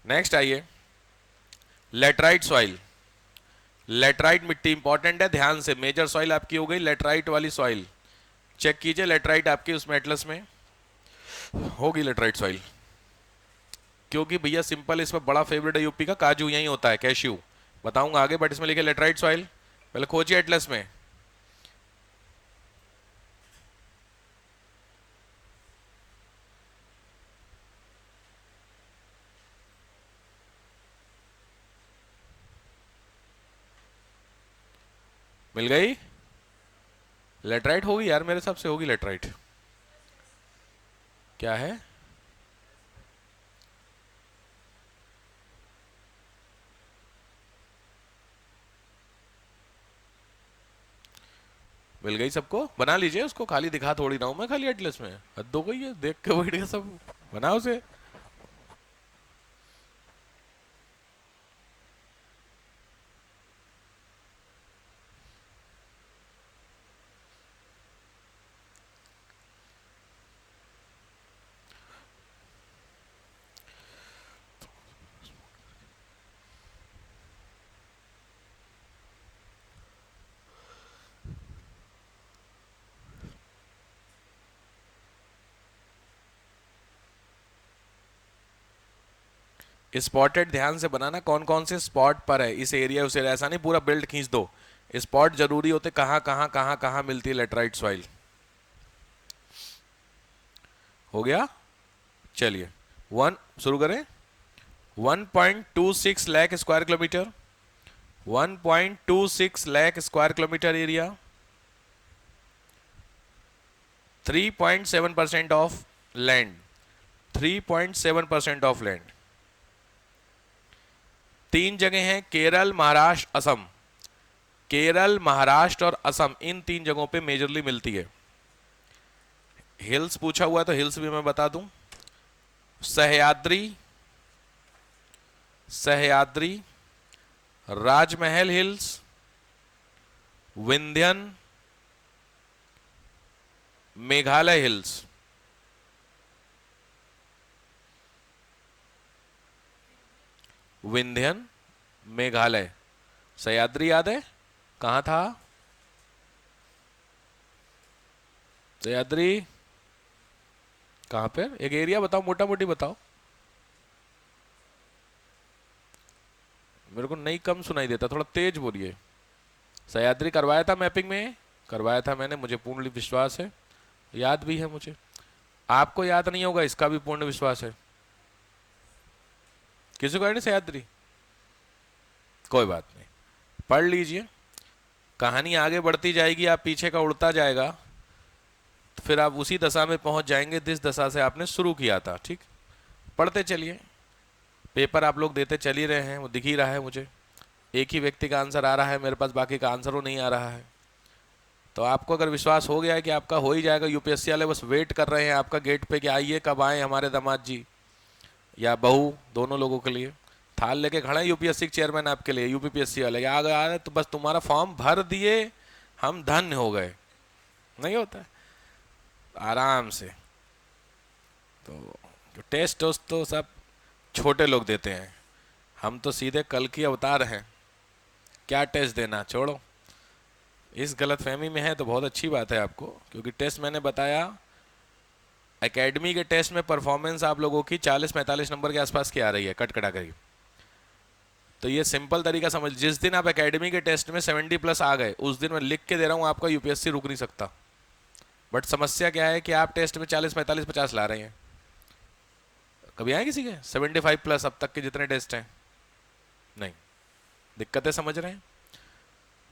Next आइए, laterite soil. Laterite मिट्टी important है, ध्यान से। मेजर सॉइल आपकी हो गई लेटराइट वाली सॉइल। चेक कीजिए लेटराइट आपकी उसमें एटलस में होगी लेटराइट सॉइल, क्योंकि भैया सिंपल इसमें बड़ा फेवरेट है यूपी का, काजू यही होता है, कैश्यू। बताऊंगा आगे, बट इसमें लिखे लेटराइट सॉइल। पहले खोजिए एटलस में। मिल गई? लेटराइट होगी यार, मेरे हिसाब से होगी लेटराइट। क्या है? मिल गई सबको? बना लीजिए उसको, खाली दिखा थोड़ी ना हूं मैं खाली एटलस में, हद हो गई है, देख के बैठ गया सब। बनाओ उसे। स्पॉटेड ध्यान से बनाना, कौन कौन से स्पॉट पर है इस एरिया उस एरिया, ऐसा नहीं पूरा बेल्ट खींच दो। स्पॉट जरूरी होते, कहाँ कहाँ कहाँ कहाँ मिलती है लेटराइट सॉइल। हो गया? चलिए, वन शुरू करें। 1.26 lakh square kilometre, 1.26 lakh square kilometre area, 3.7% of land, 3.7% of land. तीन जगह हैं, केरल, महाराष्ट्र, असम। केरल, महाराष्ट्र और असम, इन तीन जगहों पे मेजरली मिलती है। हिल्स पूछा हुआ है तो हिल्स भी मैं बता दूं। सह्याद्री, सह्याद्री, राजमहल हिल्स, विंध्यन, मेघालय हिल्स। विंध्यन, मेघालय, सह्याद्री याद है कहां था? सह्याद्री कहां पे? एक एरिया बताओ, मोटा मोटी बताओ, मेरे को नहीं कम सुनाई देता, थोड़ा तेज बोलिए। सह्याद्री करवाया था मैपिंग में, करवाया था मैंने, मुझे पूर्ण विश्वास है, याद भी है मुझे। आपको याद नहीं होगा इसका भी पूर्ण विश्वास है। किसी को नहीं सह्याद्री? कोई बात नहीं, पढ़ लीजिए, कहानी आगे बढ़ती जाएगी, आप पीछे का उड़ता जाएगा, तो फिर आप उसी दशा में पहुंच जाएंगे जिस दशा से आपने शुरू किया था। ठीक, पढ़ते चलिए, पेपर आप लोग देते चल ही रहे हैं, वो दिख ही रहा है मुझे। एक ही व्यक्ति का आंसर आ रहा है मेरे पास, बाकी का आंसर वो नहीं आ रहा है। तो आपको अगर विश्वास हो गया है कि आपका हो ही जाएगा, यूपीएससी वाले बस वेट कर रहे हैं आपका गेट पे कि आइए कब आए हमारे दामाद जी या बहू, दोनों लोगों के लिए थाल लेके खड़े हैं यूपीएससी के चेयरमैन आपके लिए, यूपीपीएससी वाले आ गए, आ गए तो बस तुम्हारा फॉर्म भर दिए, हम धन्य हो गए। नहीं होता है आराम से। तो टेस्ट वोस्ट तो सब छोटे लोग देते हैं, हम तो सीधे कल की अवतार हैं, क्या टेस्ट देना, छोड़ो। इस गलतफहमी में है तो बहुत अच्छी बात है आपको, क्योंकि टेस्ट मैंने बताया, एकेडमी के टेस्ट में परफॉर्मेंस आप लोगों की 40-45 नंबर के आसपास की आ रही है, कट कटा कर। तो ये सिंपल तरीका समझ, जिस दिन आप एकेडमी के टेस्ट में 70+ आ गए, उस दिन मैं लिख के दे रहा हूँ आपका यूपीएससी रुक नहीं सकता। बट समस्या क्या है कि आप टेस्ट में 40-45-50 ला रहे हैं। कभी आए किसी के 75+ अब तक के जितने टेस्ट हैं? नहीं। दिक्कतें समझ रहे हैं?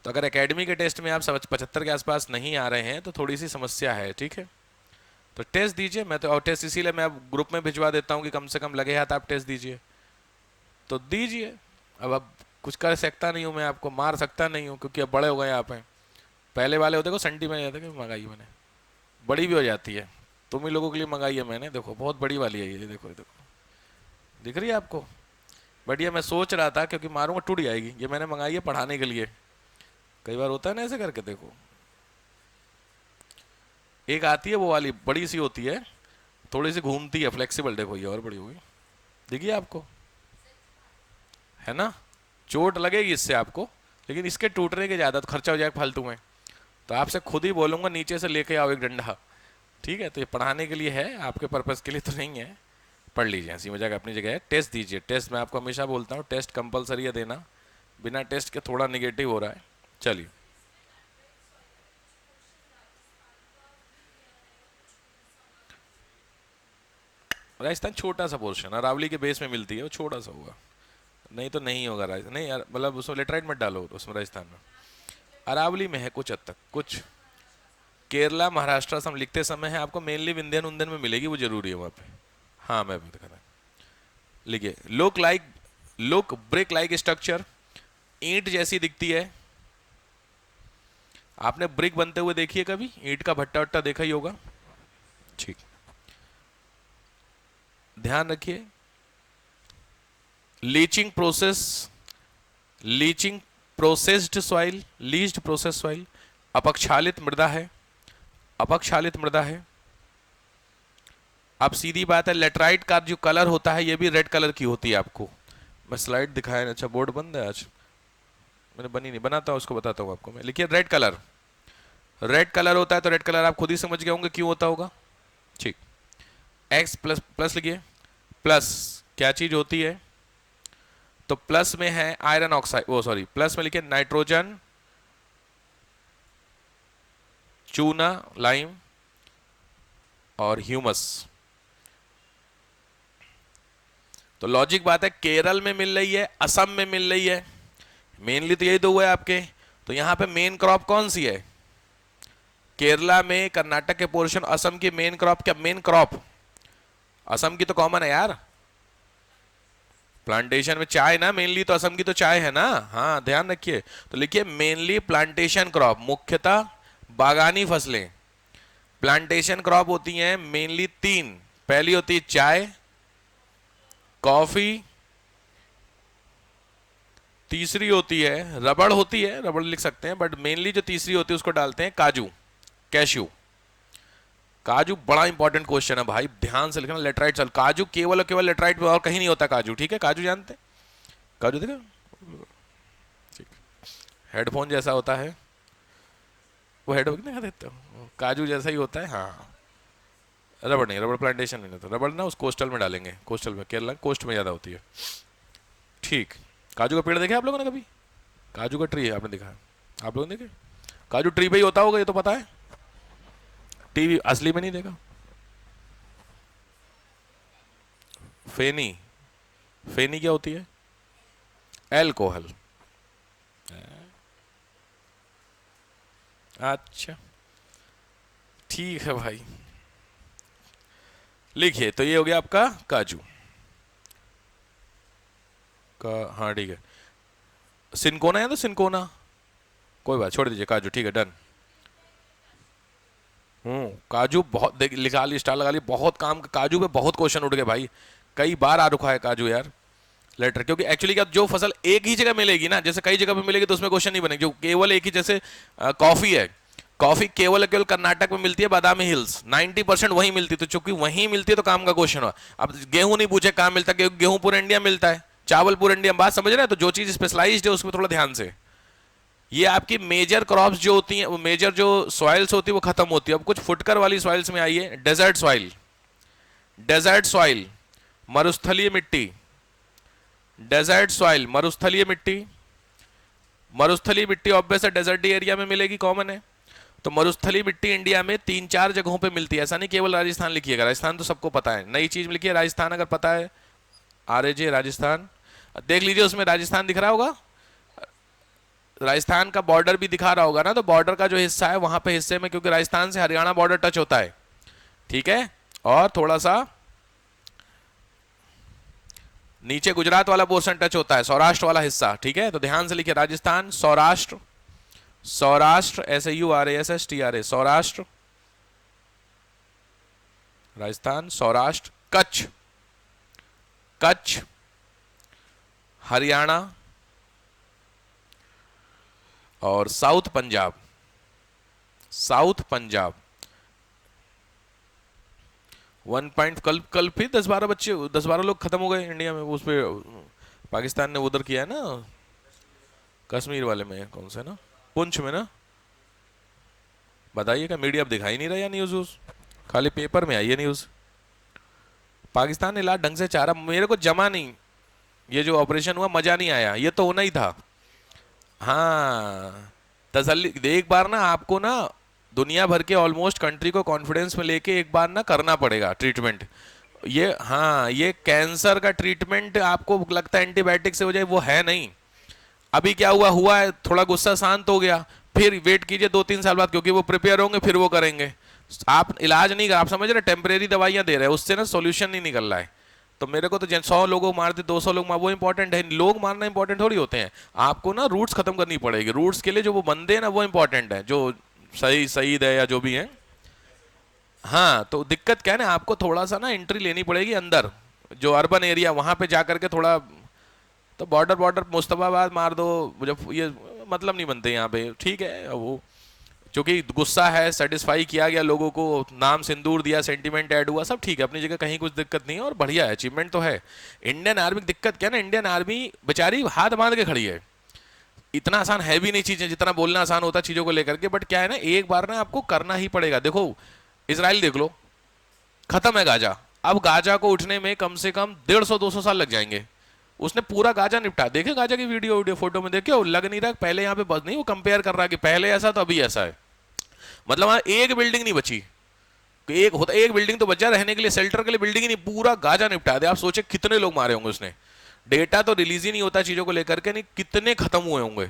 तो अगर एकेडमी के टेस्ट में आप 75 के आसपास नहीं आ रहे हैं तो थोड़ी सी समस्या है। ठीक है, तो टेस्ट दीजिए। मैं तो और टेस्ट इसीलिए मैं ग्रुप में भिजवा देता हूँ कि कम से कम लगे हाथ आप टेस्ट दीजिए, तो दीजिए। अब कुछ कर सकता नहीं हूँ मैं, आपको मार सकता नहीं हूँ, क्योंकि अब बड़े हो गए आप हैं। पहले वाले होते को संटी में जाते मंगाई मैंने, बड़ी भी हो जाती है, तुम ही लोगों के लिए मंगाई है मैंने, देखो बहुत बड़ी वाली है ये, देखो देखो, दिख रही है आपको? बढ़िया, मैं सोच रहा था क्योंकि मारूंगा टूट जाएगी, ये मैंने मंगाई है पढ़ाने के लिए। कई बार होता है ना ऐसे करके, देखो एक आती है वो वाली बड़ी सी होती है, थोड़ी सी घूमती है, फ्लेक्सिबल, देखो ये और बड़ी होगी, दिखिए आपको? है ना, चोट लगेगी इससे आपको, लेकिन इसके टूटने के ज़्यादा तो खर्चा हो जाएगा फालतू में। तो आपसे खुद ही बोलूँगा नीचे से लेके आओ एक डंडा, ठीक है। तो ये पढ़ाने के लिए है, आपके पर्पज़ के लिए तो नहीं है। पढ़ लीजिए, हंसी मजाक अपनी जगह है। टेस्ट दीजिए, टेस्ट मैं आपको हमेशा बोलता हूँ टेस्ट कंपलसरी है देना, बिना टेस्ट के थोड़ा निगेटिव हो रहा है। चलिए, राजस्थान छोटा सा पोर्शन अरावली के बेस में मिलती है, वो छोटा सा होगा, नहीं तो नहीं होगा राजस्थान, नहीं यार, मतलब उसमें लेटराइट मत डालो उसमें, राजस्थान में अरावली में है कुछ हद तक, कुछ केरला महाराष्ट्र हम लिखते समय है, आपको मेनली विंध्यन उंदन में मिलेगी, वो जरूरी है वहाँ पे। हाँ मैं बता रहा, लिखिए लुक ब्रिक लाइक स्ट्रक्चर, ईंट जैसी दिखती है। आपने ब्रिक बनते हुए देखी है कभी, ईंट का भट्टा वट्टा देखा ही होगा, ठीक। ध्यान रखिए, leaching processed soil, leached process soil, अपक्षालित मृदा है, अपक्षालित मृदा है। अब सीधी बात है, लेटराइट का जो कलर होता है ये भी रेड कलर की होती है। आपको मैं स्लाइड दिखाया, अच्छा बोर्ड बंद है आज, मैंने बनी नहीं, बनाता हूँ उसको बताता हूँ आपको मैं। लिखिए रेड कलर, रेड कलर होता है तो रेड कलर आप खुद ही समझ गए होंगे क्यों होता होगा, ठीक। एक्स प्लस प्लस लिखिए, प्लस क्या चीज होती है, तो प्लस में है आयरन ऑक्साइड, वो सॉरी प्लस में लिखिए नाइट्रोजन, चूना लाइम और ह्यूमस। तो लॉजिक बात है, केरल में मिल रही है, असम में मिल रही है, मेनली तो यही दो हुए आपके। तो यहां पे मेन क्रॉप कौन सी है, केरला में, कर्नाटक के पोर्शन, असम की मेन क्रॉप, क्या मेन क्रॉप असम की तो कॉमन है यार, प्लांटेशन में चाय ना, मेनली तो असम की तो चाय है ना, हाँ ध्यान रखिए। तो लिखिए मेनली प्लांटेशन क्रॉप, मुख्यतः बागानी फसलें। प्लांटेशन क्रॉप होती हैं मेनली तीन, पहली होती है चाय, कॉफी, तीसरी होती है रबड़, होती है रबड़ लिख सकते हैं, बट मेनली जो तीसरी होती है उसको डालते हैं काजू, कैश्यू। काजू बड़ा इंपॉर्टेंट क्वेश्चन है भाई, ध्यान से लिखना, लेटराइट चल, काजू केवल और केवल लेटराइट पे और कहीं नहीं होता काजू, ठीक है। काजू जानते हैं, काजू देखो, ठीक, हेडफोन जैसा होता है, वो हेडफोन नहीं देते हो, काजू जैसा ही होता है, हाँ। रबड़ नहीं, रबड़ प्लांटेशन नहीं होता, रबड़ ना उस कोस्टल में डालेंगे, कोस्टल में, केरला कोस्ट में ज्यादा होती है, ठीक। काजू का पेड़ देखे आप लोगों ने कभी, काजू का ट्री है आपने देखा है, आप लोगों ने देखे, काजू ट्री पे ही होता होगा, ये तो पता है, टीवी असली में नहीं देखा। फेनी, फेनी क्या होती है, एल्कोहल, अच्छा ठीक है भाई। लिखिए, तो ये हो गया आपका काजू का, हाँ ठीक है। सिनकोना है तो सिनकोना, कोई बात छोड़ दीजिए, काजू ठीक है, डन। काजू बहुत लिखा ली, स्टार लगा ली, बहुत काम, काजू पे बहुत क्वेश्चन उठ गए भाई, कई बार आ रुका है काजू यार लेटर, क्योंकि एक्चुअली क्या, जो फसल एक ही जगह मिलेगी ना, जैसे कई जगह पे मिलेगी तो उसमें क्वेश्चन नहीं बनेगी, जो केवल एक ही, जैसे कॉफी है, कॉफी केवल केवल कर्नाटक में मिलती है, बादामी हिल्स 90% वहीं मिलती है, तो चूंकि वहीं मिलती है तो काम का क्वेश्चन हुआ। अब गेहूं नहीं पूछे कहाँ मिलता है, गेहूं पूरे इंडिया मिलता है, चावल पूरे इंडिया, बात समझ रहे हैं। तो जो चीज स्पेशलाइज्ड है उसमें थोड़ा ध्यान से, ये आपकी मेजर क्रॉप्स जो होती हैं, वो मेजर जो सॉइल्स होती है वो खत्म होती है। अब कुछ फुटकर वाली सॉइल्स में आइए, डेजर्ट सॉइल, डेजर्ट सॉइल, मरुस्थलीय मिट्टी, डेजर्ट सॉइल, मरुस्थलीय मिट्टी, मरुस्थलीय मिट्टी ऑब्वियस है डेजर्ट एरिया में मिलेगी, कॉमन है। तो मरुस्थलीय मिट्टी इंडिया में 3-4 जगहों पे मिलती है, ऐसा नहीं केवल राजस्थान लिखिएगा, राजस्थान तो सबको पता है, नई चीज लिखिए राजस्थान, अगर पता है आरजे राजस्थान, देख लीजिए उसमें राजस्थान दिख रहा होगा, राजस्थान का बॉर्डर भी दिखा रहा होगा ना, तो बॉर्डर का जो हिस्सा है वहां पे हिस्से में, क्योंकि राजस्थान से हरियाणा बॉर्डर टच होता है, ठीक है। और थोड़ा सा नीचे गुजरात वाला पोर्शन टच होता है, सौराष्ट्र वाला हिस्सा, ठीक है। तो ध्यान से लिखिए राजस्थान, सौराष्ट्र, सौराष्ट्र SAURASSTRA, सौराष्ट्र, राजस्थान, सौराष्ट्र, कच्छ, कच्छ, हरियाणा और south Punjab, south Punjab. 1 point, कल फिर 10-12 बच्चे, 10-12 लोग खत्म हो गए इंडिया में उस पे पाकिस्तान ने उधर किया है ना, कश्मीर वाले में, कौन सा ना, पुंछ में ना। बताइए, क्या मीडिया अब दिखाई नहीं रहा या न्यूज़ व्यूज़, खाली पेपर में आई है न्यूज़। पाकिस्तान ने इलाज ढंग से चाह रहा, मेरे को जमा नहीं, ये जो ऑपरेशन हुआ मजा नहीं आया, ये तो होना ही था। हाँ, तसल्ली, एक बार ना आपको ना दुनिया भर के ऑलमोस्ट कंट्री को कॉन्फिडेंस में लेके एक बार ना करना पड़ेगा ट्रीटमेंट। ये हाँ, ये कैंसर का ट्रीटमेंट आपको लगता है एंटीबायोटिक से हो जाए, वो है नहीं। अभी क्या हुआ हुआ है, थोड़ा गुस्सा शांत हो गया, फिर वेट कीजिए 2-3 साल बाद, क्योंकि वो प्रिपेयर होंगे, फिर वो करेंगे। आप इलाज नहीं, आप समझ रहे, टेम्परेरी दवाइयां दे रहे हैं, उससे ना सोल्यूशन नहीं निकल रहा है। तो मेरे को तो 100 लोगों को मारते, 200 लोग मार, वो इंपॉर्टेंट है, लोग मारना इंपॉर्टेंट थोड़ी होते हैं। आपको ना रूट्स खत्म करनी पड़ेगी, रूट्स के लिए जो वो बंदे हैं ना वो इंपॉर्टेंट है, जो सही सईद है या जो भी है। हाँ, तो दिक्कत क्या है ना, आपको थोड़ा सा ना एंट्री लेनी पड़ेगी अंदर, जो अर्बन एरिया वहां पे जा करके थोड़ा, तो बॉर्डर बॉर्डर मुस्तफाबाद मार दो, जब ये मतलब नहीं बनते यहाँ पे, ठीक है। अब वो क्योंकि गुस्सा है, सेटिस्फाई किया गया लोगों को, नाम सिंदूर दिया, सेंटीमेंट ऐड हुआ, सब ठीक है अपनी जगह, कहीं कुछ दिक्कत नहीं है और बढ़िया है, अचीवमेंट तो है। इंडियन आर्मी की दिक्कत क्या है ना, इंडियन आर्मी बेचारी हाथ बांध के खड़ी है। इतना आसान है भी नहीं चीजें, जितना बोलना आसान होता है चीजों को लेकर के, बट क्या है ना, एक बार ना आपको करना ही पड़ेगा। देखो इसराइल देख लो, खत्म है गाजा, अब गाजा को उठने में कम से कम 150-200 साल लग जाएंगे। उसने पूरा गाजा निपटा, देखे गाजा की वीडियो वीडियो फोटो में देखे, लग नहीं रहा पहले यहाँ पे बस नहीं, वो कंपेयर कर रहा है कि पहले ऐसा तो अभी ऐसा है। मतलब वहां एक बिल्डिंग नहीं बची, एक होता एक बिल्डिंग तो बचा रहने के लिए, शेल्टर के लिए बिल्डिंग ही नहीं, पूरा गाजा निपटा दे। आप सोचे कितने लोग मारे होंगे उसने, डेटा तो रिलीज ही नहीं होता चीजों को लेकर के, नहीं कितने खत्म हुए होंगे।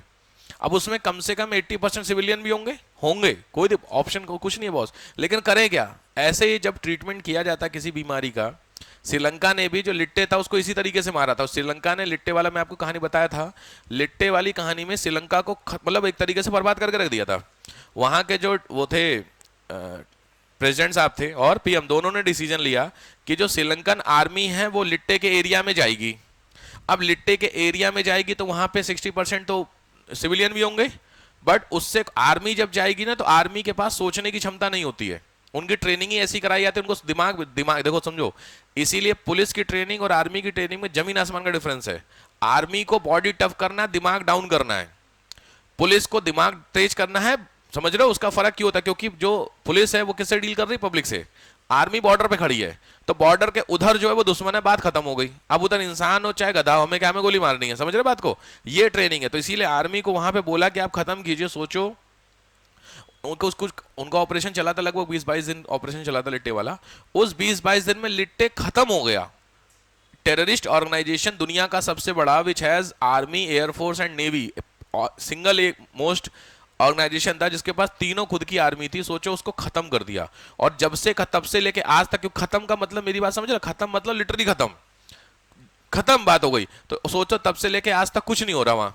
अब उसमें कम से कम 80% सिविलियन भी होंगे, होंगे, कोई ऑप्शन को कुछ नहीं है बॉस। लेकिन करें क्या, ऐसे ही जब ट्रीटमेंट किया जाता है किसी बीमारी का, श्रीलंका ने भी जो लिट्टे था उसको इसी तरीके से मारा था। श्रीलंका ने लिट्टे वाला, मैं आपको कहानी बताया था, लिट्टे वाली कहानी में श्रीलंका को मतलब एक तरीके से बर्बाद करके रख दिया था। वहां के जो वो थे प्रेसिडेंट साहब थे और पीएम, दोनों ने डिसीजन लिया कि जो श्रीलंकन आर्मी है वो लिट्टे के एरिया में जाएगी। अब लिट्टे के एरिया में जाएगी तो वहां पे 60% तो सिविलियन भी होंगे, बट उससे आर्मी जब जाएगी ना तो आर्मी के पास सोचने की क्षमता नहीं होती है, उनकी ट्रेनिंग ही ऐसी कराई जाती है, उनको दिमाग दिमाग देखो समझो। इसीलिए पुलिस की ट्रेनिंग और आर्मी की ट्रेनिंग में जमीन आसमान का डिफरेंस है। आर्मी को बॉडी टफ करना है, दिमाग डाउन करना है, पुलिस को दिमाग तेज करना है। समझ रहे हो उसका फर्क क्यों होता है, क्योंकि जो पुलिस है वो किससे डील कर रही है, पब्लिक से। आर्मी बॉर्डर पे खड़ी है, तो बॉर्डर के उधर जो है वो दुश्मन है, बात खत्म हो गई। अब उधर इंसान हो चाहे गधा हो, हमें क्या, हमें गोली मारनी है, समझ रहे बात को, ये ट्रेनिंग है। तो इसीलिए आर्मी को वहां पे बोला कि आप खत्म कीजिए। सोचो उनको कुछ उनका ऑपरेशन चला था, लगभग 20-22 दिन ऑपरेशन चला था लिट्टे वाला। उस 20-22 दिन में लिट्टे खत्म हो गया। टेररिस्ट ऑर्गेनाइजेशन दुनिया का सबसे बड़ा, which has army, air force and navy, single एक मोस्ट ऑर्गेनाइजेशन था जिसके पास तीनों खुद की आर्मी थी। सोचो उसको खत्म कर दिया। और जब से तब से लेके आज तक, क्यों खत्म का मतलब, मेरी बात समझ रहे, खत्म मतलब लिटरली खत्म, खत्म बात हो गई। तो सोचो तब से लेके आज तक कुछ नहीं हो रहा वहां,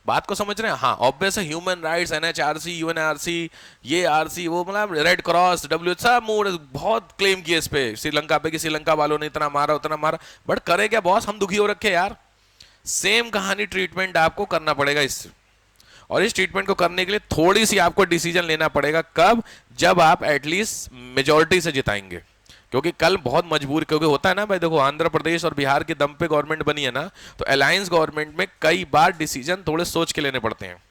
बात को समझ रहे हैं। हाँ ऑब्वियस है, ह्यूमन राइट्स, एनएचआरसी, यूएनआरसी, ये आरसी, वो मतलब रेड क्रॉस, डब्ल्यू, सब मूड बहुत क्लेम किए इस पे श्रीलंका पे कि श्रीलंका वालों ने इतना मारा उतना मारा, बट करे क्या बॉस, हम दुखी हो रखे यार। सेम कहानी, ट्रीटमेंट आपको करना पड़ेगा इससे, और इस ट्रीटमेंट को करने के लिए थोड़ी सी आपको डिसीजन लेना पड़ेगा। कब, जब आप एटलीस्ट मेजोरिटी से जिताएंगे, क्योंकि कल बहुत मजबूर, क्योंकि होता है ना भाई, देखो आंध्र प्रदेश और बिहार के दम पे गवर्नमेंट बनी है ना, तो अलायंस गवर्नमेंट में कई बार डिसीजन थोड़े सोच के लेने पड़ते हैं।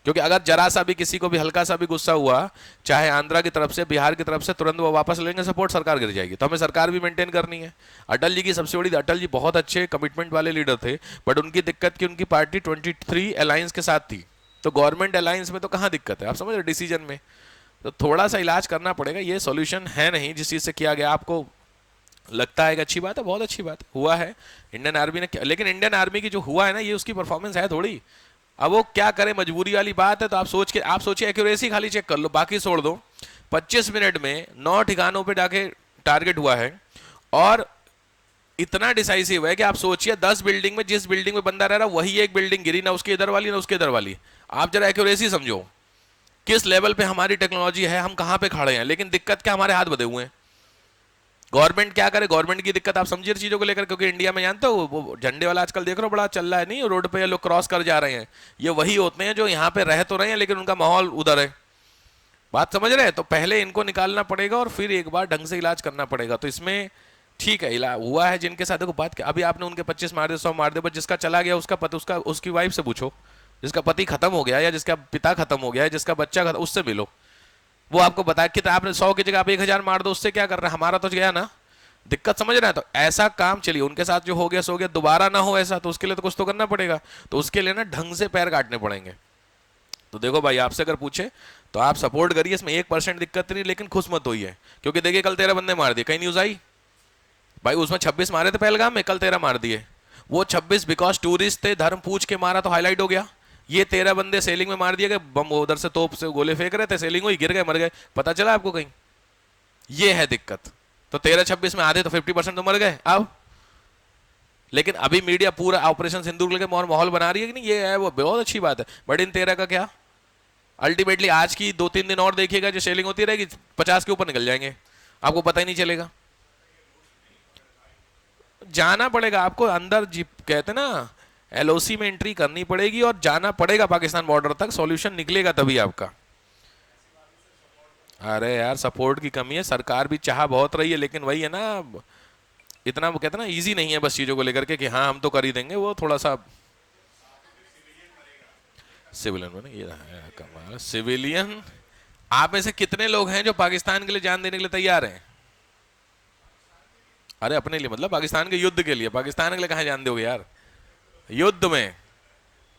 क्योंकि अगर जरा सा भी किसी को भी हल्का सा भी गुस्सा हुआ, चाहे आंध्रा की तरफ से, बिहार की तरफ से, तुरंत वो वापस लेंगे सपोर्ट, सरकार गिर जाएगी। तो हमें सरकार भी मेंटेन करनी है। अटल जी की सबसे बड़ी, अटल जी बहुत अच्छे कमिटमेंट वाले लीडर थे, बट उनकी दिक्कत की उनकी पार्टी 23 अलायंस के साथ थी, तो गवर्नमेंट अलायंस में तो कहाँ दिक्कत है, आप समझ रहे डिसीजन में। तो थोड़ा सा इलाज करना पड़ेगा, ये सॉल्यूशन है नहीं जिस चीज़ से किया गया। आपको लगता है कि अच्छी बात है, बहुत अच्छी बात हुआ है इंडियन आर्मी ने, लेकिन इंडियन आर्मी की जो हुआ है ना, ये उसकी परफॉर्मेंस है थोड़ी। अब वो क्या करे, मजबूरी वाली बात है। तो आप सोचिए एक्यूरेसी खाली चेक कर लो, बाकी छोड़ दो। 25 मिनट में 9 ठिकानों पे जाके टारगेट हुआ है, और इतना डिसाइसिव है कि आप सोचिए 10 बिल्डिंग में, जिस बिल्डिंग में बंदा रह रहा वही एक बिल्डिंग गिरी, ना उसके इधर वाली ना उसके इधर वाली। आप जरा एक्यूरेसी समझो किस लेवल पे हमारी टेक्नोलॉजी है, हम कहां पे खड़े हैं। लेकिन दिक्कत क्या, हमारे हाथ बधे हुए हैं। गवर्नमेंट क्या करे, गवर्नमेंट की दिक्कत आप समझिए चीजों को लेकर, क्योंकि इंडिया में जानते हो वो झंडे वाला आजकल देख रहे हो बड़ा चल रहा है, नहीं रोड पे लोग क्रॉस कर जा रहे हैं, ये वही होते हैं जो यहाँ पे रह तो रहे हैं लेकिन उनका माहौल उधर है। बात समझ रहे हैं। तो पहले इनको निकालना पड़ेगा और फिर एक बार ढंग से इलाज करना पड़ेगा। तो इसमें ठीक है, इला हुआ है जिनके साथ, देखो बात क्या, अभी आपने उनके 25 मार दिए, 100 मार दिए, बट जिसका चला गया उसका पति, उसका उसकी वाइफ से पूछो, जिसका पति खत्म हो गया या जिसका पिता खत्म हो गया है, जिसका बच्चा खत्म, उससे मिलो, वो आपको बताया कि आपने 100 की जगह आप 1000 मार दो, उससे क्या कर रहा है, हमारा तो गया ना। दिक्कत समझ रहे हैं? तो ऐसा काम चलिए, उनके साथ जो हो गया सो गया, दोबारा ना हो ऐसा, तो उसके लिए तो कुछ तो करना पड़ेगा। तो उसके लिए ना ढंग से पैर काटने पड़ेंगे। तो देखो भाई, आपसे अगर पूछे तो आप सपोर्ट करिए, इसमें 1% दिक्कत नहीं, लेकिन खुश मत होइए, क्योंकि देखिए कल 13 बंदे मार दिए, कहीं न्यूज आई भाई, उसमें 26 मारे थे पहलगाम में, कल 13 मार दिए। वो 26 बिकॉज टूरिस्ट थे, धर्म पूछ के मारा तो हाईलाइट हो गया। ये 13 बंदे सेलिंग में मार दिए गए, बम उधर से तोप से गोले फेंक रहे थे, सेलिंग हुई, गिर गए, मर गए, पता चला आपको कहीं? ये है दिक्कत। तो 13-26 में आधे तो 50% तो मर गए अब। लेकिन अभी मीडिया पूरा ऑपरेशन सिंदूर लेके माहौल बना रही है कि नहीं, ये है वो बहुत अच्छी बात है, बट इन 13 का क्या? अल्टीमेटली आज की 2-3 दिन और देखिएगा, जो सेलिंग होती रहेगी 50 के ऊपर निकल जाएंगे, आपको पता ही नहीं चलेगा। जाना पड़ेगा आपको अंदर, जीप कहते ना, एलओसी में एंट्री करनी पड़ेगी और जाना पड़ेगा पाकिस्तान बॉर्डर तक, सॉल्यूशन निकलेगा तभी आपका। अरे यार, सपोर्ट की कमी है, सरकार भी चाह बहुत रही है, लेकिन वही है ना, इतना वो कहते ना इजी नहीं है बस चीजों को लेकर के कि हाँ हम तो कर ही देंगे, वो थोड़ा सा सिविलियन बने, ये है कमाल। सिविलियन आप में से कितने लोग हैं जो पाकिस्तान के लिए जान देने के लिए तैयार हैं? अरे अपने लिए मतलब पाकिस्तान के युद्ध के लिए, पाकिस्तान के लिए कहाँ जान दोगे यार? युद्ध में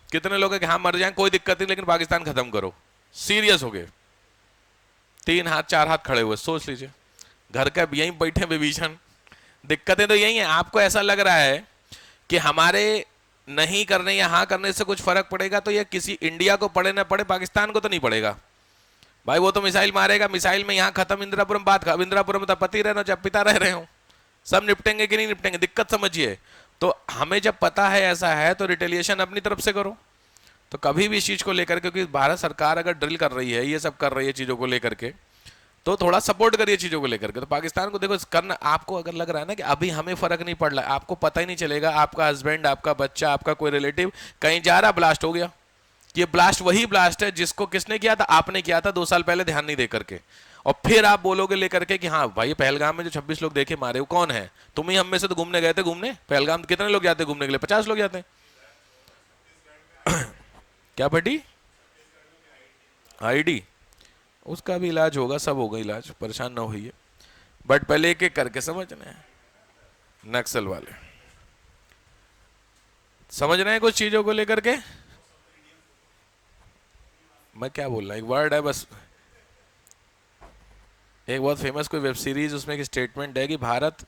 कितने लोग हैं कि हाँ मर जाएं कोई दिक्कत नहीं, लेकिन पाकिस्तान खत्म करो, सीरियस हो गए, 3 हाथ 4 हाथ खड़े हुए, सोच लीजिए। घर का यहीं बैठे विभीषण। दिक्कतें तो यही हैं, आपको ऐसा लग रहा है कि हमारे नहीं करने या हाँ करने से कुछ फर्क पड़ेगा, तो ये किसी इंडिया को पड़े ना पड़े, पाकिस्तान को तो नहीं पड़ेगा भाई। वो तो मिसाइल मारेगा, मिसाइल में यहाँ खत्म, इंदिरापुरम बात खत्म, इंदिरापुरम तो पति रहना चाहे पिता रह रहे हो, सब निपटेंगे कि नहीं निपटेंगे, दिक्कत समझिए। तो हमें जब पता है ऐसा है, तो रिटेलिएशन अपनी तरफ से करो। तो कभी भी इस चीज को लेकर, क्योंकि भारत सरकार अगर ड्रिल कर रही है, ये सब कर रही है चीजों को लेकर के, तो थोड़ा सपोर्ट करिए चीजों को लेकर के। तो पाकिस्तान को देखो करना, आपको अगर लग रहा है ना कि अभी हमें फर्क नहीं पड़ रहा, आपको पता ही नहीं चलेगा, आपका हस्बैंड, आपका बच्चा, आपका कोई रिलेटिव कहीं जा रहा, ब्लास्ट हो गया। ये ब्लास्ट वही ब्लास्ट है जिसको किसने किया था? आपने किया था 2 साल पहले, ध्यान नहीं दे करके। और फिर आप बोलोगे लेकर के कि हाँ भाई पहलगाम में जो 26 लोग देखे मारे, वो कौन है? तुम ही हम में से तो घूमने गए थे, घूमने पहलगाम कितने लोग जाते घूमने के लिए? 50 लोग जाते हैं। क्या बटी? आईडी, उसका भी इलाज होगा, सब होगा इलाज, परेशान ना होइए, बट पहले एक एक करके समझना है। नक्सल वाले समझ रहे हैं कुछ चीजों को लेकर के? मैं क्या बोल रहा, एक वर्ड है बस, एक बहुत फेमस कोई वेब सीरीज, उसमें एक स्टेटमेंट है कि भारत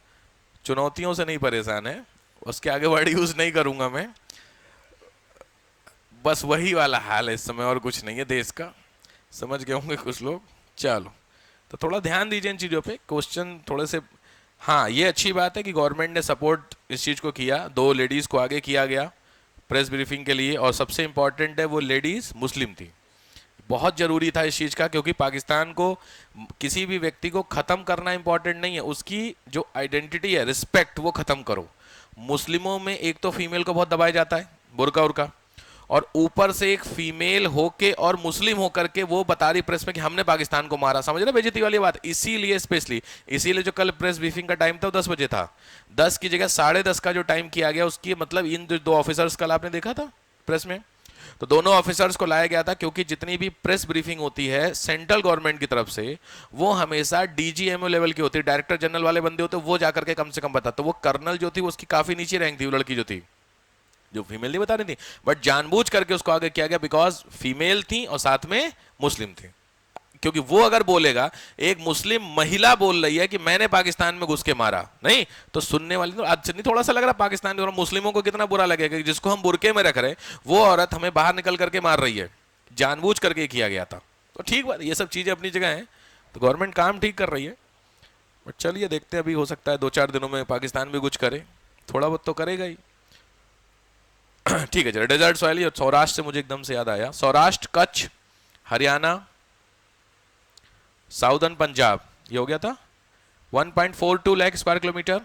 चुनौतियों से नहीं परेशान है, उसके आगे वर्ड यूज नहीं करूंगा मैं, बस वही वाला हाल है इस समय, और कुछ नहीं है देश का, समझ गए होंगे कुछ लोग। चलो, तो थोड़ा ध्यान दीजिए इन चीज़ों पे, क्वेश्चन थोड़े से। हाँ, ये अच्छी बात है कि गवर्नमेंट ने सपोर्ट इस चीज़ को किया, 2 लेडीज़ को आगे किया गया प्रेस ब्रीफिंग के लिए, और सबसे इंपॉर्टेंट है वो लेडीज़ मुस्लिम थी, बहुत ज़रूरी था इस चीज़ का, क्योंकि पाकिस्तान को किसी भी व्यक्ति को ख़त्म करना इंपॉर्टेंट नहीं है, उसकी जो आइडेंटिटी है, रिस्पेक्ट, वो ख़त्म करो। मुस्लिमों में एक तो फीमेल को बहुत दबाया जाता है, बुर्का उर्का, और ऊपर से एक फीमेल होके और मुस्लिम होकर के वो बता रही प्रेस में कि हमने पाकिस्तान को मारा, समझ रहे बेइज्जती वाली बात। इसीलिए स्पेशली, इसीलिए जो कल प्रेस ब्रीफिंग का टाइम था वो 10 बजे था, 10 की जगह 10:30 का जो टाइम किया गया, उसकी मतलब इन जो 2 ऑफिसर्स कल आपने देखा था प्रेस में, तो दोनों ऑफिसर्स को लाया गया था, क्योंकि जितनी भी प्रेस ब्रीफिंग होती है सेंट्रल गवर्नमेंट की तरफ से, वो हमेशा डीजीएमओ लेवल की होती है, डायरेक्टर जनरल वाले बंदे होते, वो जाकर के कम से कम बताते। तो वो कर्नल जो थी उसकी काफी नीचे रैंक थी, वो लड़की जो थी, जो फीमेल नहीं बता रही थी, बट जानबूझ करके उसको आगे किया गया, बिकॉज फीमेल थी और साथ में मुस्लिम थी। क्योंकि वो अगर बोलेगा, एक मुस्लिम महिला बोल रही है कि मैंने पाकिस्तान में घुस के मारा, नहीं तो सुनने वाली तो आज नहीं, थोड़ा सा लग रहा पाकिस्तान में मुस्लिमों को कितना बुरा लगेगा कि जिसको हम बुरके में रख रहे, वो औरत हमें बाहर निकल करके मार रही है, जानबूझ करके किया गया था। तो ठीक बात, ये सब चीजें अपनी जगह हैं, तो गवर्नमेंट काम ठीक कर रही है, बट चलिए देखते हैं, अभी हो सकता है 2-4 दिनों में पाकिस्तान भी कुछ करे, थोड़ा बहुत तो करेगा ही। ठीक है, चलो डेजर्ट सॉइल, ये सौराष्ट्र से मुझे एकदम से याद आया, सौराष्ट्र, कच्छ, हरियाणा, साउदर्न पंजाब, ये हो गया था 1.42 lakh square kilometre,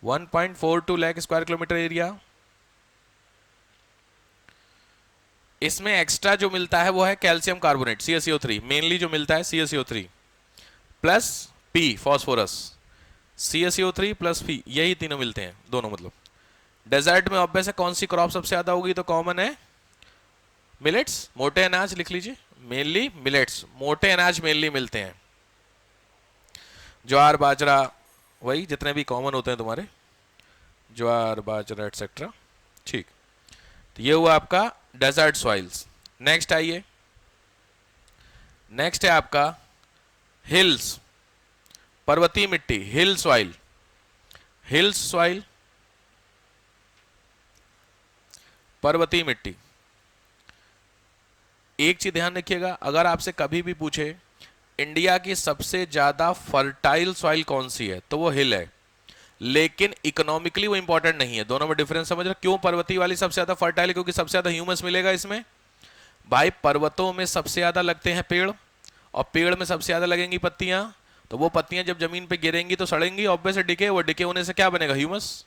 1.42 lakh square kilometre area. इसमें एक्स्ट्रा जो मिलता है वो है कैल्शियम कार्बोनेट, CaCO3, मेनली जो मिलता है CaCO3 plus P, phosphorus, CaCO3 plus फी, यही तीनों मिलते हैं दोनों मतलब। डेजर्ट में ऑब्वियस है कौन सी क्रॉप सबसे ज्यादा होगी, तो कॉमन है मिलेट्स, मोटे अनाज लिख लीजिए, मेनली मिलेट्स, मोटे अनाज मेनली मिलते हैं, ज्वार बाजरा, वही जितने भी कॉमन होते हैं तुम्हारे, ज्वार बाजरा एटसेट्रा। ठीक, तो ये हुआ आपका डेजर्ट सॉइल्स। नेक्स्ट आइए, नेक्स्ट है आपका हिल्स, पर्वतीय मिट्टी, हिल सॉइल, हिल्स सॉइल, पर्वतीय मिट्टी। एक चीज ध्यान रखिएगा, अगर आपसे कभी भी पूछे इंडिया की सबसे ज्यादा फर्टाइल सॉइल कौन सी है, तो वो हिल है, लेकिन इकोनॉमिकली वो इंपॉर्टेंट नहीं है। दोनों में डिफरेंस समझ रहे? क्यों पर्वतीय वाली सबसे ज्यादा फर्टाइल है? क्योंकि सबसे ज्यादा ह्यूमस मिलेगा इसमें। भाई पर्वतों में सबसे ज्यादा लगते हैं पेड़, और पेड़ में सबसे ज्यादा लगेंगी पत्तियां, तो वो पत्तियां जब जमीन पे गिरेंगी तो सड़ेंगी, ऑब्वियस डिके, वो डिके होने से क्या बनेगा, ह्यूमस।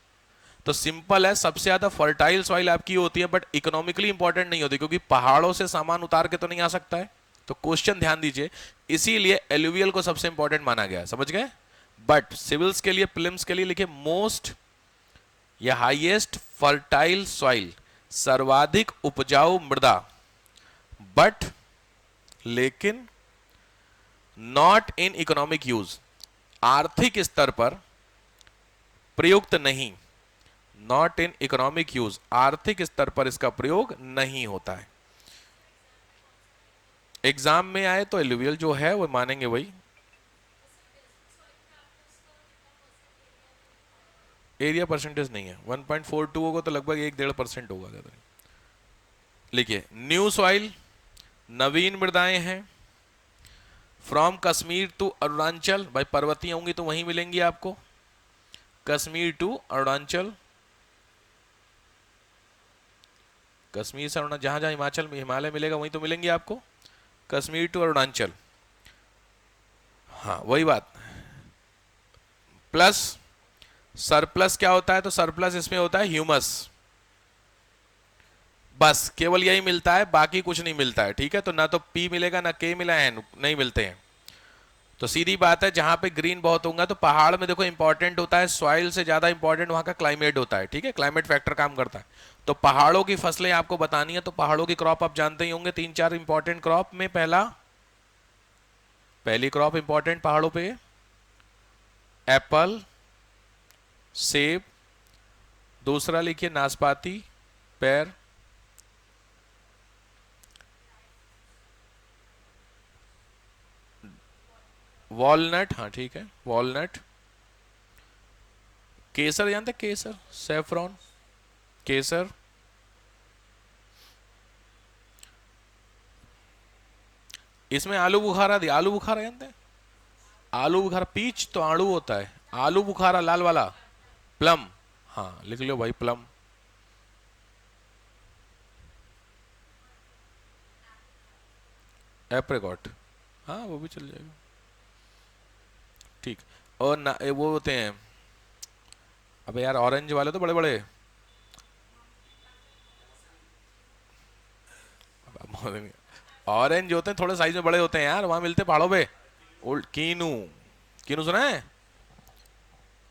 तो सिंपल है, सबसे ज्यादा फर्टाइल सॉइल आपकी होती है, बट इकोनॉमिकली इंपॉर्टेंट नहीं होती, क्योंकि पहाड़ों से सामान उतार के तो नहीं आ सकता है। तो क्वेश्चन ध्यान दीजिए, इसीलिए एलुवियल को सबसे इंपॉर्टेंट माना गया है, समझ गए। बट सिविल्स के लिए, प्रीलिम्स के लिए लिखे मोस्ट या हाईएस्ट फर्टाइल सॉइल, सर्वाधिक उपजाऊ मृदा, बट लेकिन नॉट इन इकोनॉमिक यूज, आर्थिक स्तर पर प्रयुक्त नहीं, नॉट इन इकोनॉमिक यूज, आर्थिक स्तर पर इसका प्रयोग नहीं होता है। एग्जाम में आए तो एलुवियल जो है वो मानेंगे वही। एरिया परसेंटेज नहीं है, 1.42 होगा तो लगभग 1-1.5% होगा, ज्यादा नहीं। लिखिए न्यू सॉइल, नवीन मृदाएं हैं, फ्रॉम कश्मीर टू अरुणाचल, भाई पर्वतीय होंगी तो वहीं मिलेंगी आपको, कश्मीर टू अरुणाचल, कश्मीर से अरुणाचल, जहां जहां हिमाचल में हिमालय मिलेगा वहीं तो मिलेंगी आपको, कश्मीर टू अरुणाचल। हाँ वही बात, प्लस सरप्लस क्या होता है, तो सरप्लस इसमें होता है ह्यूमस, बस केवल यही मिलता है, बाकी कुछ नहीं मिलता है, ठीक है। तो ना तो पी मिलेगा, ना के मिला, एन नहीं मिलते हैं। तो सीधी बात है, जहां पे ग्रीन बहुत होगा, तो पहाड़ में देखो इंपॉर्टेंट होता है, सॉइल से ज्यादा इंपॉर्टेंट वहां का क्लाइमेट होता है, ठीक है, क्लाइमेट फैक्टर काम करता है। तो पहाड़ों की फसलें आपको बतानी है, तो पहाड़ों की क्रॉप आप जानते ही होंगे, 3-4 इंपॉर्टेंट क्रॉप में पहली क्रॉप इंपॉर्टेंट पहाड़ों पे एप्पल, सेब, दूसरा लिखिए नाशपाती, पेड़, वॉलनट, हाँ ठीक है, वॉलनट, केसर जानते, केसर, सेफ्रॉन, केसर, इसमें आलू बुखारा दिया, आलू बुखारा जानते हैं, आलू बुखारा, पीच तो आड़ू होता है, आलू बुखारा लाल वाला, प्लम, हाँ लिख लो भाई प्लम, एप्रिकॉट, हाँ वो भी चल जाएगा, ठीक। और ना वो होते हैं, अबे यार ऑरेंज वाले तो बड़े बड़े, ऑरेंज होते हैं थोड़े साइज में बड़े होते हैं यार, वहां मिलते पहाड़ों पे, ओल्ड कीनू, कीनू सुना है?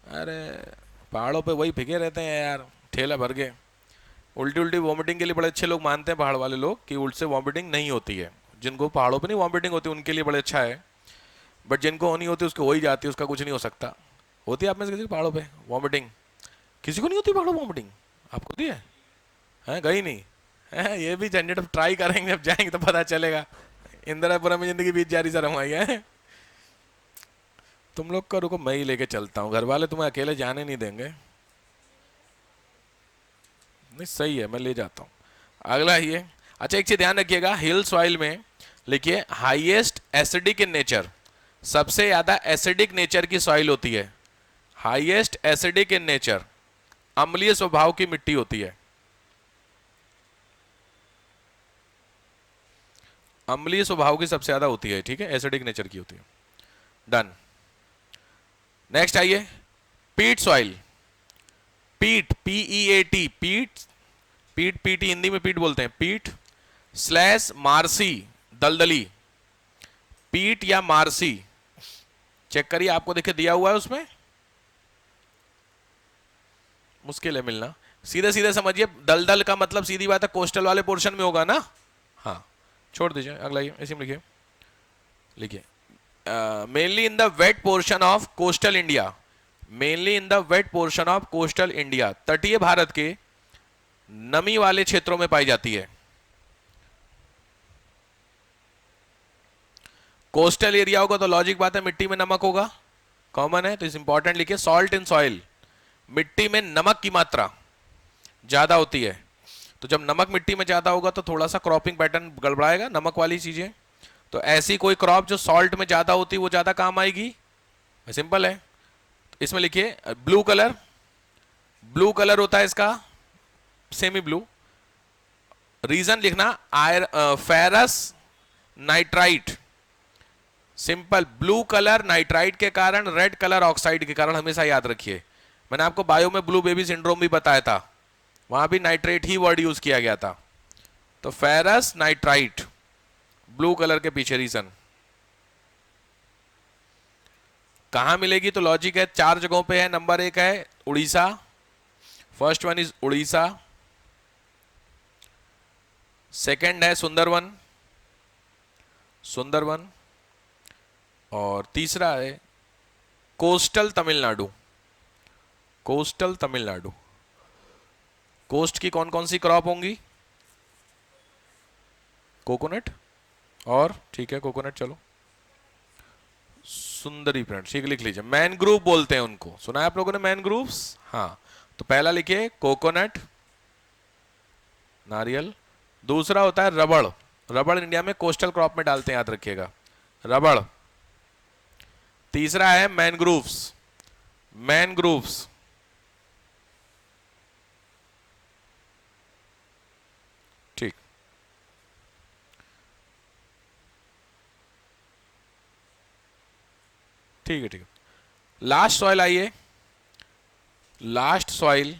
अरे पहाड़ों पे वही फिके रहते हैं यार, ठेला भर के। उल्टी उल्टी वॉमिटिंग के लिए बड़े अच्छे लोग मानते हैं पहाड़ वाले लोग कि उल्ट से वॉमिटिंग नहीं होती है, जिनको पहाड़ों पे नहीं वॉमिटिंग होती उनके लिए बड़े अच्छा है, बट जिनको होनी होती है उसको हो ही जाती है, उसका कुछ नहीं हो सकता। होती है आप में से किसी को पहाड़ों पे वॉमिटिंग? किसी को नहीं होती पहाड़ों वॉमिटिंग? आपको होती है? हैं गई नहीं है? ये भी झंझट अब ट्राई करेंगे, जब जाएंगे तो पता चलेगा। इंदिरापुरम में जिंदगी बीत जा रही सर हमारी है। तुम लोग का रुको, मैं ही लेके चलता हूँ, घर वाले तुम्हें अकेले जाने नहीं देंगे। नहीं सही है, मैं ले जाता हूँ। अगला ये, अच्छा एक चीज ध्यान रखिएगा, हिल सॉइल में लिखिए हाईएस्ट एसिडिक इन नेचर, सबसे ज्यादा एसिडिक नेचर की सॉइल होती है, हाईएस्ट एसिडिक इन नेचर, अम्लीय स्वभाव की मिट्टी होती है, अम्लीय स्वभाव की सबसे ज्यादा होती है, ठीक है, एसिडिक नेचर की होती है। डन। नेक्स्ट आइए, पीट सॉइल, पीट, PEAT, पीट, पीट पीटी हिंदी में पीट बोलते हैं, पीट स्लैश मार्सी, दलदली, पीट या मार्सी, चेक करिए आपको देखे दिया हुआ है उसमें, मुश्किल है मिलना। सीधे सीधे समझिए, दलदल का मतलब सीधी बात है कोस्टल वाले पोर्शन में होगा ना। हाँ, छोड़ दीजिए, अगला ये ऐसे में लिखिए। लिखिए mainly in the wet portion of coastal India, mainly in the wet portion of coastal India, तटीय भारत के नमी वाले क्षेत्रों में पाई जाती है। कोस्टल एरिया होगा तो लॉजिक बात है मिट्टी में नमक होगा, कॉमन है, तो इस इंपॉर्टेंट लिखिए सॉल्ट इन सॉइल, मिट्टी में नमक की मात्रा ज्यादा होती है। तो जब नमक मिट्टी में ज्यादा होगा तो थोड़ा सा क्रॉपिंग पैटर्न गड़बड़ाएगा, नमक वाली चीजें। तो ऐसी कोई क्रॉप जो सॉल्ट में ज्यादा होती है वो ज्यादा काम आएगी, सिंपल है। इसमें लिखिए ब्लू कलर, ब्लू कलर होता है इसका सेमी ब्लू। रीजन लिखना ferrous nitrite, simple, blue colour nitrite के कारण, रेड कलर ऑक्साइड के कारण, हमेशा याद रखिए। मैंने आपको बायो में ब्लू बेबी सिंड्रोम भी बताया था, वहां भी नाइट्रेट ही वर्ड यूज किया गया था। तो फेरस नाइट्राइट ब्लू कलर के पीछे रीजन। कहां मिलेगी तो लॉजिक है, 4 जगहों पे है। नंबर 1 है Orissa, first one is Orissa, second है सुंदरवन, सुंदरवन, और तीसरा है coastal Tamil Nadu, coastal Tamil Nadu. Coast की कौन कौन सी क्रॉप होंगी? कोकोनट, और ठीक है कोकोनट, चलो सुंदरी प्लांट, ठीक लिख लीजिए। मैनग्रूव बोलते हैं उनको, सुना है आप लोगों ने मैनग्रूव्स? हाँ, तो पहला लिखिए कोकोनट, नारियल। दूसरा होता है रबड़, रबड़ इंडिया में कोस्टल क्रॉप में डालते हैं, याद रखिएगा, रबड़। तीसरा है मैनग्रूव्स, मैनग्रूव्स। ठीक, ठीक है, ठीक है। लास्ट सॉइल आइए, लास्ट सॉइल